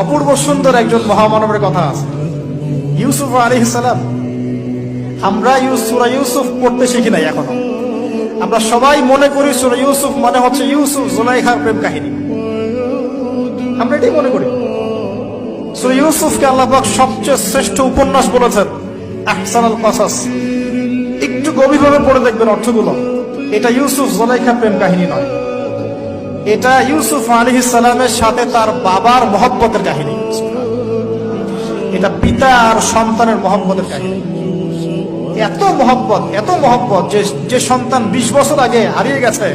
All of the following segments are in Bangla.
অপূর্ব সুন্দর একজন মহামানবের কথা আছে, ইউসুফ আলাইহিস সালাম। আমরা সূরা ইউসুফ পড়তে শিখি নাই এখনো। আমরা সবাই মনে করি সূরা ইউসুফ মানে হচ্ছে ইউসুফ জুলাইখার প্রেম কাহিনী, আমরা এটাই মনে করি। সূরা ইউসুফকে আল্লাহ পাক সবচেয়ে শ্রেষ্ঠ উপন্যাস বলেছেন, আহসানুল কসাস। একটু গভীরভাবে পড়ে দেখবেন অর্থগুলো। এটা ইউসুফ জুলাইখার প্রেম কাহিনী নয়, এটা ইউসুফ আলাইহিস সালামের সাথে তার বাবার মহব্বতের কাহিনী। এটা পিতা আর সন্তানের মহব্বতের কাহিনী। এত মহব্বত যে সন্তান 20 বছর আগে হারিয়ে গেছে,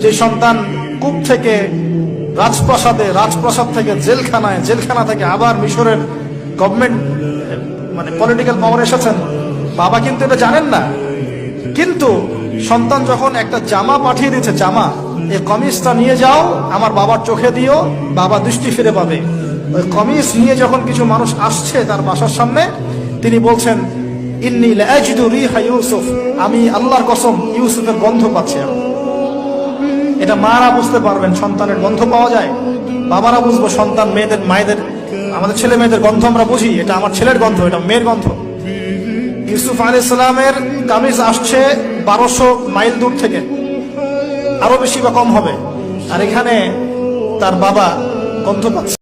যে সন্তান কূপ থেকে রাজপ্রাসাদে, রাজপ্রাসাদ থেকে জেলখানায়, জেলখানা থেকে আবার মিশরের গভর্নমেন্ট মানে পলিটিক্যাল পাওয়ার এসেছেন। বাবা কিন্তু এটা জানেন না, কিন্তু সন্তান যখন একটা জামা পাঠিয়ে দিচ্ছে, জামা, এই কমিজটা নিয়ে যাও, আমার বাবার চোখে দিও, বাবা দৃষ্টি ফিরে পাবে। ওই কমিজ নিয়ে যখন কিছু মানুষ আসছে তার বাসার সামনে, তিনি বলছেন, ইন্নী লাআজিদু রিহা ইউসুফ, আমি আল্লাহর কসম ইউসুফের গন্ধ পাচ্ছি। এটা মারা বুঝতে পারবেন, সন্তানের গন্ধ পাওয়া যায়। বাবারা বুঝবো, সন্তান মায়েদের আমাদের ছেলে মেয়েদের গন্ধ আমরা বুঝি, এটা আমার ছেলের গন্ধ, এটা মেয়ের গন্ধ। ইউসুফ আলাইহিস সালামের কামিজ আসছে 1200 মাইল দূর থেকে, আরো বেশি বা কম হবে, আর এখানে তার বাবা গন্ধ পাচ্ছে।